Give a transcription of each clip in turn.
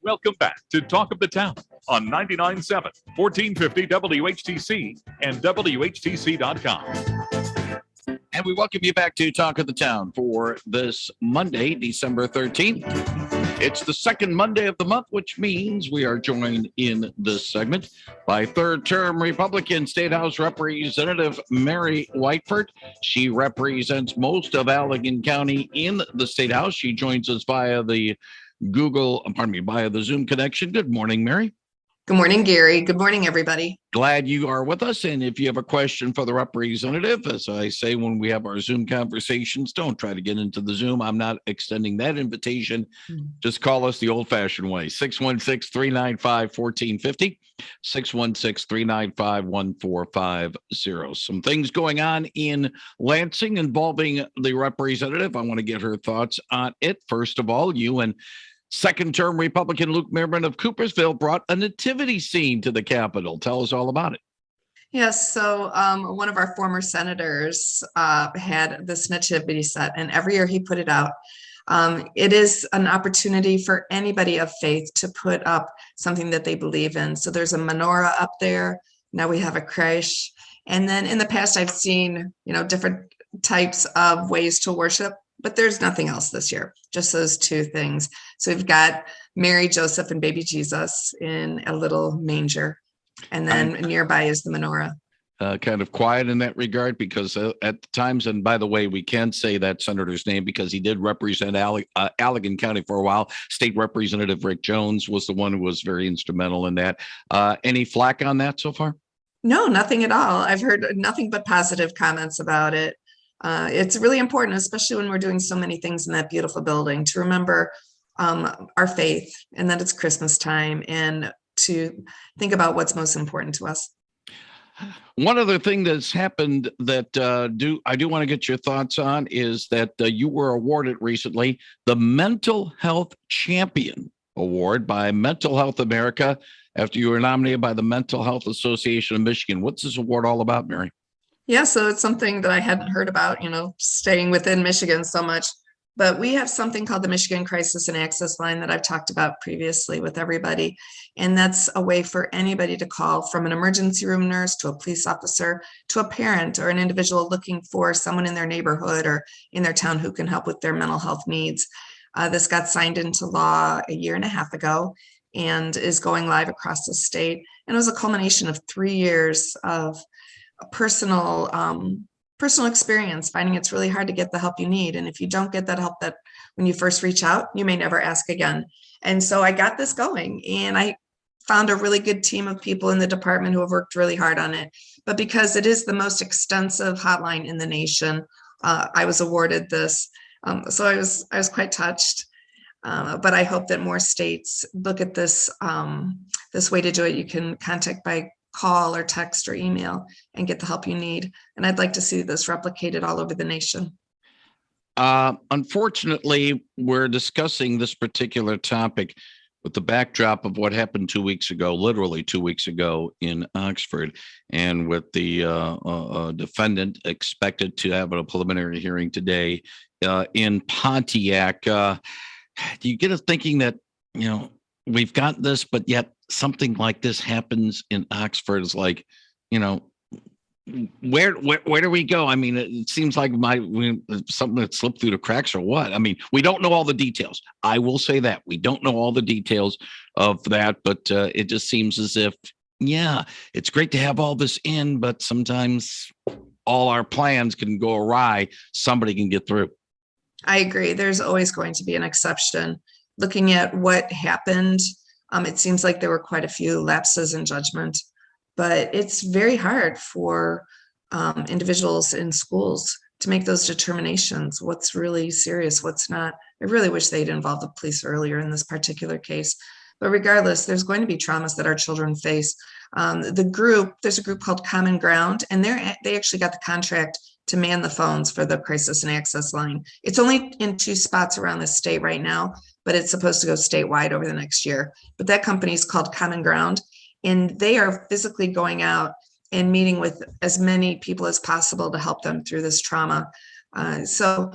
Welcome back to Talk of the Town on 99.7, 1450 WHTC and WHTC.com. And we welcome you back to Talk of the Town for this Monday, December 13th. It's the second Monday of the month, which means we are joined in this segment by third-term Republican State House Representative Mary Whiteford. She represents most of Allegan County in the State House. She joins us via the via the Zoom connection. Good morning, Mary. Good morning, Gary. Good morning, everybody. Glad you are with us. And if you have a question for the representative, as I say when we have our Zoom conversations, don't try to get into the Zoom. I'm not extending that invitation. Just call us the old-fashioned way, 616-395-1450, 616-395-1450. Some things going on in Lansing involving the representative. I want to get her thoughts on it. First of all, you and second-term Republican Luke Merriman of Coopersville brought a nativity scene to the Capitol. Tell us all about it. Yes, so one of our former senators had this nativity set, and every year he put it out. It is an opportunity for anybody of faith to put up something that they believe in. So there's a menorah up there. Now we have a creche. And then in the past, I've seen, different types of ways to worship, but there's nothing else this year, just those two things. So we've got Mary, Joseph, and baby Jesus in a little manger. And then nearby is the menorah. Kind of quiet in that regard because at times, and by the way, we can say that senator's name because he did represent Allegan County for a while. State Representative Rick Jones was the one who was very instrumental in that. Any flack on that so far? No, nothing at all. I've heard nothing but positive comments about it. It's really important, especially when we're doing so many things in that beautiful building, to remember our faith and that it's Christmas time and to think about what's most important to us. One other thing that's happened that I do want to get your thoughts on is that you were awarded recently the Mental Health Champion Award by Mental Health America after you were nominated by the Mental Health Association of Michigan. What's this award all about, Mary? Yeah, so it's something that I hadn't heard about, staying within Michigan so much. But we have something called the Michigan Crisis and Access Line that I've talked about previously with everybody. And that's a way for anybody to call, from an emergency room nurse to a police officer to a parent or an individual looking for someone in their neighborhood or in their town who can help with their mental health needs. This got signed into law a year and a half ago and is going live across the state. And it was a culmination of 3 years of personal experience, finding it's really hard to get the help you need. And if you don't get that help that when you first reach out, you may never ask again. And so I got this going and I found a really good team of people in the department who have worked really hard on it. But because it is the most extensive hotline in the nation, I was awarded this. So I was quite touched. But I hope that more states look at this way to do it. You can contact by call or text or email and get the help you need. And I'd like to see this replicated all over the nation. Unfortunately, we're discussing this particular topic with the backdrop of what happened 2 weeks ago, literally 2 weeks ago in Oxford, and with the defendant expected to have a preliminary hearing today in Pontiac. Do you get us thinking that, we've got this, but yet something like this happens in Oxford is like, where do we go? I mean, it seems like something that slipped through the cracks or what? I mean, we don't know all the details. I will say that we don't know all the details of that, but it just seems as if, it's great to have all this in, but sometimes all our plans can go awry. Somebody can get through. I agree. There's always going to be an exception. Looking at what happened, it seems like there were quite a few lapses in judgment, but it's very hard for individuals in schools to make those determinations. What's really serious, what's not. I really wish they'd involved the police earlier in this particular case. But regardless, there's going to be traumas that our children face. There's a group called Common Ground, and they actually got the contract to man the phones for the crisis and access line. It's only in 2 spots around the state right now, but it's supposed to go statewide over the next year. But that company is called Common Ground, and they are physically going out and meeting with as many people as possible to help them through this trauma. So,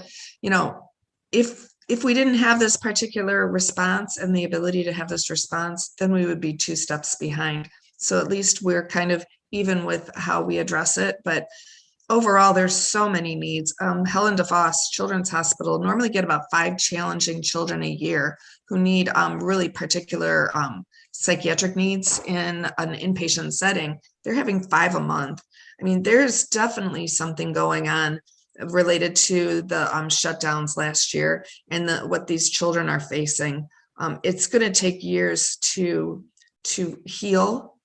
if if we didn't have this particular response and the ability to have this response, then we would be 2 steps behind. So at least we're kind of even with how we address it. But overall, there's so many needs. Helen DeFoss Children's Hospital normally get about 5 challenging children a year who need really particular psychiatric needs in an inpatient setting. They're having 5 a month. I mean, there's definitely something going on related to the shutdowns last year and what these children are facing. It's going to take years to heal,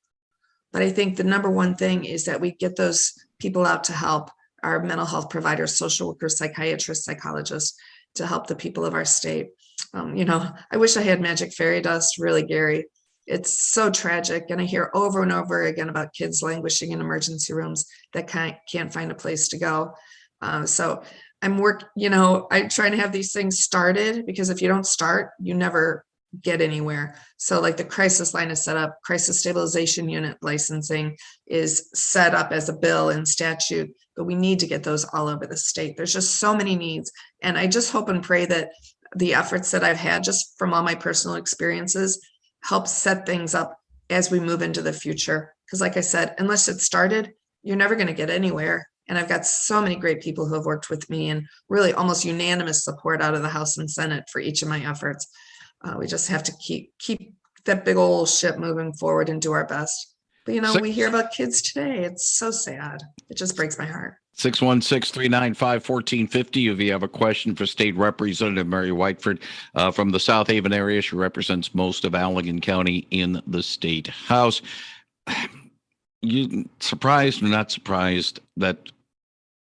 but I think the number one thing is that we get those people out to help our mental health providers, social workers, psychiatrists, psychologists, to help the people of our state. I wish I had magic fairy dust, really, Gary. It's so tragic. And I hear over and over again about kids languishing in emergency rooms that can't find a place to go. So I'm trying to have these things started, because if you don't start, you never get anywhere. So like the crisis line is set up, crisis stabilization unit licensing is set up as a bill in statute, but we need to get those all over the state. There's just so many needs. And I just hope and pray that the efforts that I've had just from all my personal experiences help set things up as we move into the future. Because like I said, unless it's started, you're never going to get anywhere. And I've got so many great people who have worked with me and really almost unanimous support out of the House and Senate for each of my efforts. We just have to keep that big old ship moving forward and do our best. But we hear about kids today. It's so sad. It just breaks my heart. 616-395-1450. If you have a question for State Representative Mary Whiteford from the South Haven area, she represents most of Allegan County in the State House. You surprised or not surprised that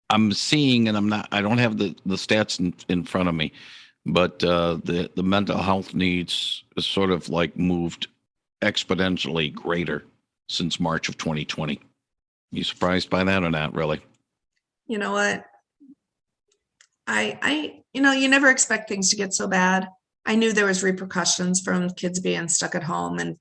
I'm seeing, and I don't have the stats in front of me, but the mental health needs is sort of like moved exponentially greater since March of 2020. You surprised by that or not really? You know what? You never expect things to get so bad. I knew there was repercussions from kids being stuck at home and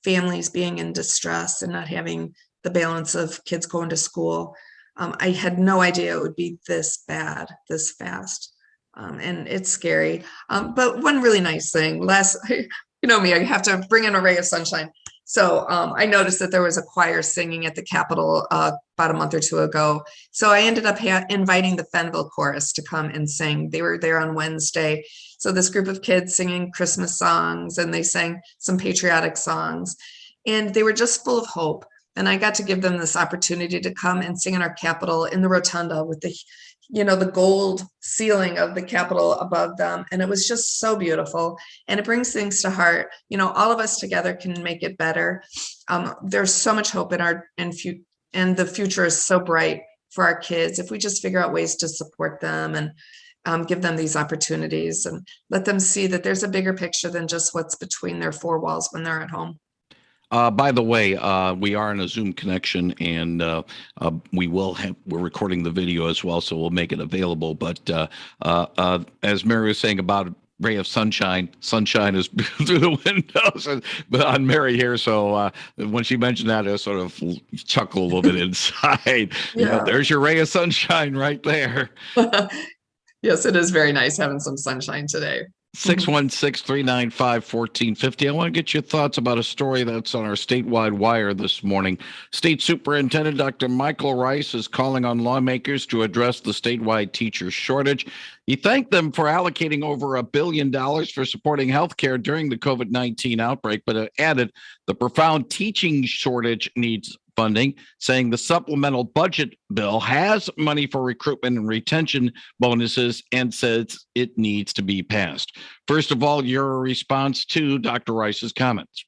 families being in distress and not having the balance of kids going to school. I had no idea it would be this bad, this fast. And it's scary. But one really nice thing, me, I have to bring in a ray of sunshine. So I noticed that there was a choir singing at the Capitol about a month or two ago. So I ended up inviting the Fenville Chorus to come and sing. They were there on Wednesday. So this group of kids singing Christmas songs, and they sang some patriotic songs. And they were just full of hope. And I got to give them this opportunity to come and sing in our Capitol in the rotunda with the gold ceiling of the Capitol above them. And it was just so beautiful. And it brings things to heart. All of us together can make it better. There's so much hope and the future is so bright for our kids if we just figure out ways to support them and give them these opportunities and let them see that there's a bigger picture than just what's between their 4 walls when they're at home. By the way, we are in a Zoom connection, and we're recording the video as well, so we'll make it available. But as Mary was saying about a ray of sunshine is through the windows on Mary here. So when she mentioned that, I sort of chuckled a little bit inside. Yeah. There's your ray of sunshine right there. Yes, it is very nice having some sunshine today. 616-395-1450. I want to get your thoughts about a story that's on our statewide wire this morning. State Superintendent Dr. Michael Rice is calling on lawmakers to address the statewide teacher shortage. He thanked them for allocating over $1 billion for supporting healthcare during the COVID-19 outbreak, but added the profound teaching shortage needs funding, saying the supplemental budget bill has money for recruitment and retention bonuses and says it needs to be passed. First of all, your response to Dr. Rice's comments.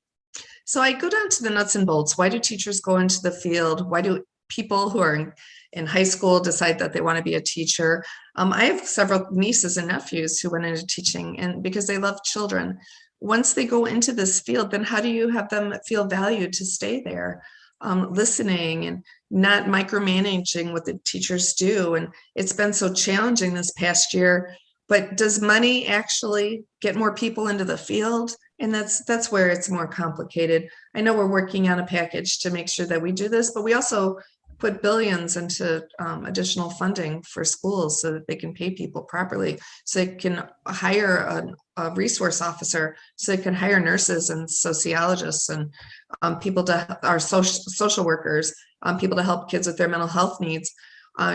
So I go down to the nuts and bolts. Why do teachers go into the field? Why do people who are in high school decide that they want to be a teacher? I have several nieces and nephews who went into teaching, and because they love children. Once they go into this field, then how do you have them feel valued to stay there? Listening and not micromanaging what the teachers do. And it's been so challenging this past year, but does money actually get more people into the field? And that's where it's more complicated. I know we're working on a package to make sure that we do this, but we also put billions into additional funding for schools so that they can pay people properly, so they can hire a resource officer, so they can hire nurses and sociologists and people to our social workers, people to help kids with their mental health needs.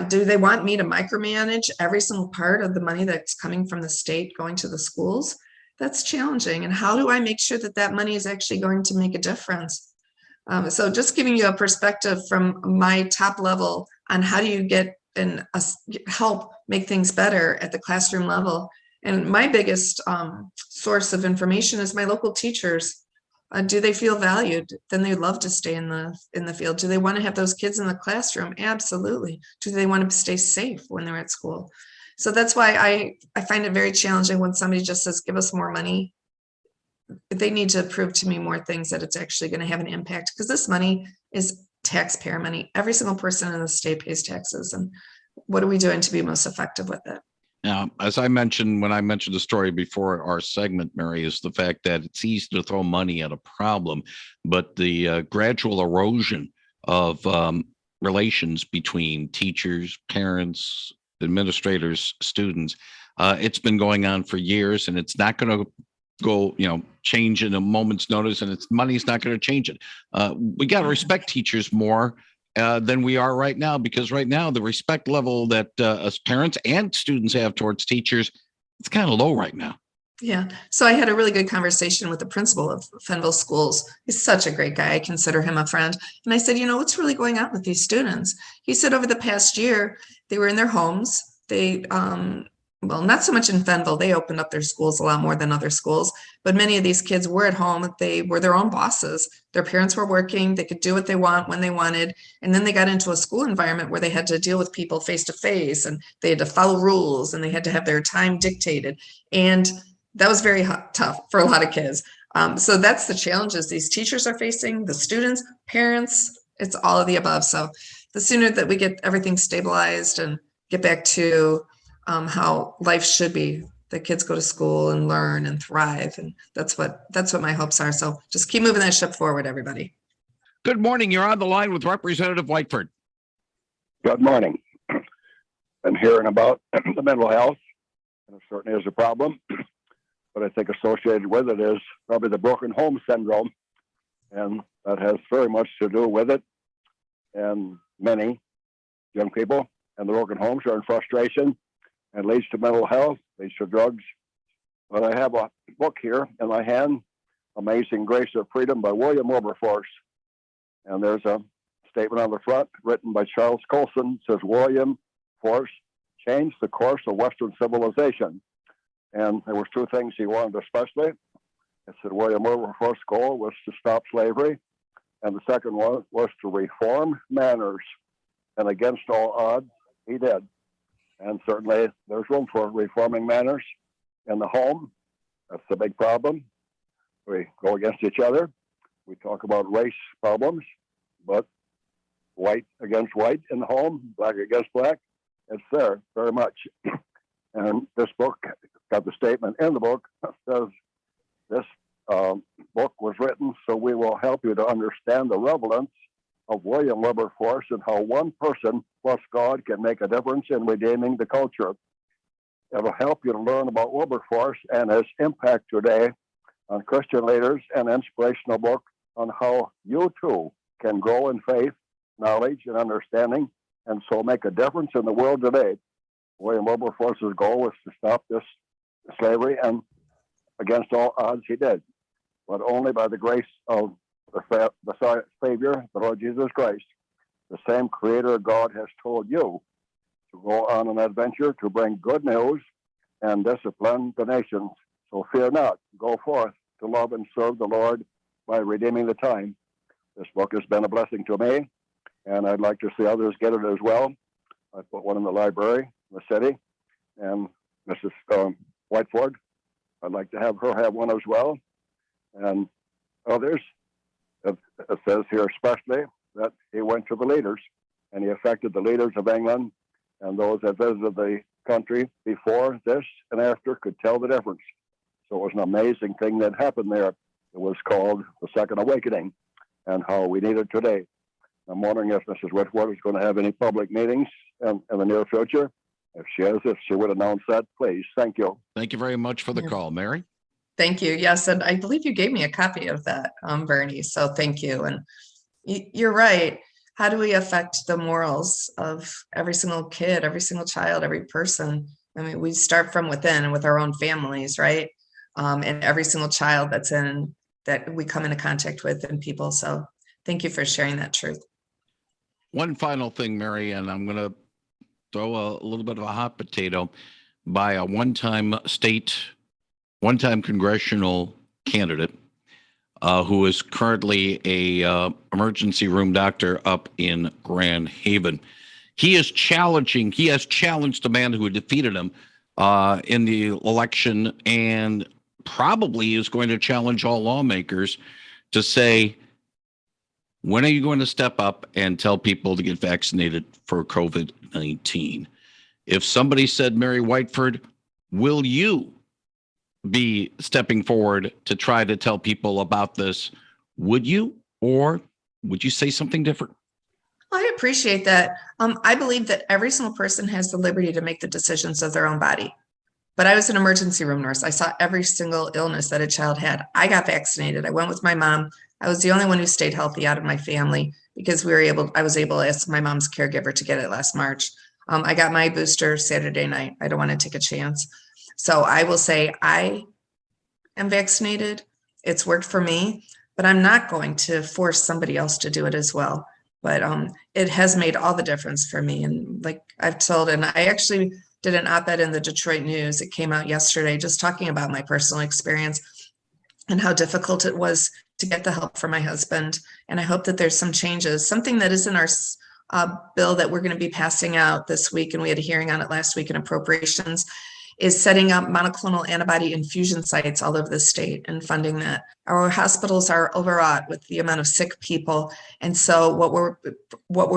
Do they want me to micromanage every single part of the money that's coming from the state going to the schools? That's challenging. And how do I make sure that that money is actually going to make a difference? So just giving you a perspective from my top level on how do you get and help make things better at the classroom level. And my biggest source of information is my local teachers. Do they feel valued? Then they love to stay in the field. Do they want to have those kids in the classroom? Absolutely. Do they want to stay safe when they're at school? So that's why I find it very challenging when somebody just says, give us more money. They need to prove to me more things that it's actually going to have an impact, because this money is taxpayer money. Every single person in the state pays taxes. And what are we doing to be most effective with it? Now, as I mentioned, when I mentioned the story before our segment, Mary, is the fact that it's easy to throw money at a problem, but the gradual erosion of relations between teachers, parents, administrators, students, it's been going on for years, and it's not going to go, change in a moment's notice, and money's not going to change it. We got to respect teachers more than we are right now, because right now the respect level that us parents and students have towards teachers, it's kind of low right now. Yeah. So I had a really good conversation with the principal of Fenville Schools. He's such a great guy. I consider him a friend. And I said, what's really going on with these students? He said over the past year, they were in their homes. They, well, not so much in Fenville. They opened up their schools a lot more than other schools, but many of these kids were at home. They were their own bosses. Their parents were working. They could do what they want when they wanted. And then they got into a school environment where they had to deal with people face to face, and they had to follow rules, and they had to have their time dictated. And that was very tough for a lot of kids. So that's the challenges these teachers are facing, the students, parents, it's all of the above. So the sooner that we get everything stabilized and get back to how life should be, the kids go to school and learn and thrive. And that's what my hopes are. So just keep moving that ship forward, everybody. Good morning. You're on the line with Representative Whiteford. Good morning. I'm hearing about the mental health, and it certainly is a problem. But I think associated with it is probably the broken home syndrome, and that has very much to do with it. And many young people and the broken homes are in frustration, and leads to mental health, leads to drugs. But I have a book here in my hand, Amazing Grace of Freedom by William Wilberforce. And there's a statement on the front written by Charles Colson. It says, William Force changed the course of Western civilization. And there was two things he wanted especially. It said William Wilberforce's goal was to stop slavery. And the second one was to reform manners. And against all odds, he did. And certainly there's room for reforming manners in the home. That's the big problem. We go against each other. We talk about race problems, but white against white in the home, black against black, it's there very much. And this book got the statement in the book that says this book was written so we will help you to understand the relevance of William Wilberforce and how one person plus God can make a difference in redeeming the culture. It will help you to learn about Wilberforce and his impact today on Christian leaders, and an inspirational book on how you too can grow in faith, knowledge, and understanding, and so make a difference in the world today. William Wilberforce's goal was to stop this slavery, and against all odds he did, but only by the grace of the Savior, the Lord Jesus Christ. The same Creator God has told you to go on an adventure to bring good news and discipline the nations. So fear not, go forth to love and serve the Lord by redeeming the time. This book has been a blessing to me, and I'd like to see others get it as well. I put one in the library in the city, and Mrs. Whiteford, I'd like to have her have one as well, and others. It says here especially that he went to the leaders, and he affected the leaders of England, and those that visited the country before this and after could tell the difference. So it was an amazing thing that happened there. It was called the Second Awakening, and how we need it today. I'm wondering if Mrs. Whiteford is going to have any public meetings in the near future. If she would announce that, please. Thank you. Thank you very much for the Yeah. call, Mary. Thank you. Yes, and I believe you gave me a copy of that, Bernie. So thank you. And you're right. How do we affect the morals of every single kid, every single child, every person? I mean, we start from within and with our own families, right? And every single child that we come into contact with and people. So thank you for sharing that truth. One final thing, Mary, and I'm going to throw a little bit of a hot potato by a one-time congressional candidate who is currently a emergency room doctor up in Grand Haven. He has challenged the man who defeated him in the election, and probably is going to challenge all lawmakers to say, when are you going to step up and tell people to get vaccinated for COVID-19? If somebody said, Mary Whiteford, will you be stepping forward to try to tell people about this? Would you, or would you say something different? I appreciate that. I believe that every single person has the liberty to make the decisions of their own body. But I was an emergency room nurse. I saw every single illness that a child had. I got vaccinated. I went with my mom. I was the only one who stayed healthy out of my family because I was able as my mom's caregiver to get it last March. I got my booster Saturday night. I don't want to take a chance. So I will say I am vaccinated. It's worked for me, but I'm not going to force somebody else to do it as well. But it has made all the difference for me. And like I've told, and I actually did an op-ed in the Detroit News. It came out yesterday, just talking about my personal experience and how difficult it was to get the help for my husband. And I hope that there's some changes. Something that is in our bill that we're going to be passing out this week, and we had a hearing on it last week in appropriations, is setting up monoclonal antibody infusion sites all over the state and funding that. Our hospitals are overwrought with the amount of sick people. And so what we're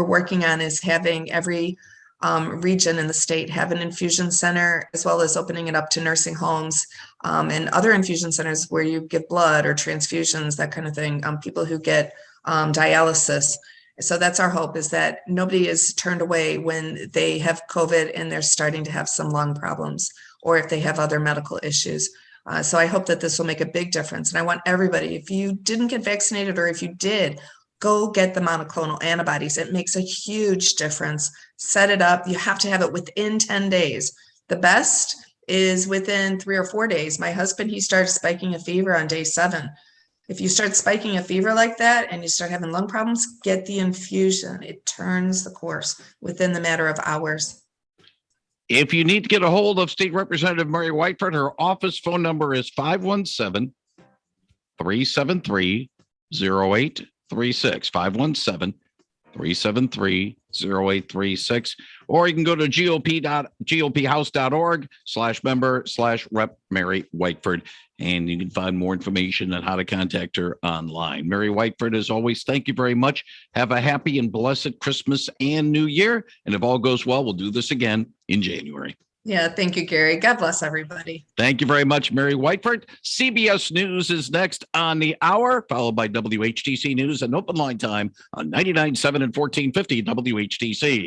working on is having every region in the state have an infusion center, as well as opening it up to nursing homes and other infusion centers where you give blood or transfusions, that kind of thing, people who get dialysis. So that's our hope, is that nobody is turned away when they have COVID and they're starting to have some lung problems, or if they have other medical issues. So I hope that this will make a big difference. And I want everybody, if you didn't get vaccinated, or if you did, go get the monoclonal antibodies. It makes a huge difference. Set it up. You have to have it within 10 days. The best is within 3 or 4 days. My husband, he started spiking a fever on day 7. If you start spiking a fever like that and you start having lung problems, get the infusion. It turns the course within the matter of hours. If you need to get a hold of State Representative Mary Whiteford, her office phone number is 517-373-0836. 517-373-0836. Or you can go to gophouse.org/member/Rep Mary Whiteford, and you can find more information on how to contact her online. Mary Whiteford, as always, thank you very much. Have a happy and blessed Christmas and New Year. And if all goes well, we'll do this again in January. Yeah, thank you, Gary. God bless everybody. Thank you very much, Mary Whiteford. CBS News is next on the hour, followed by WHTC News and Open Line Time on 99.7 and 1450 WHTC.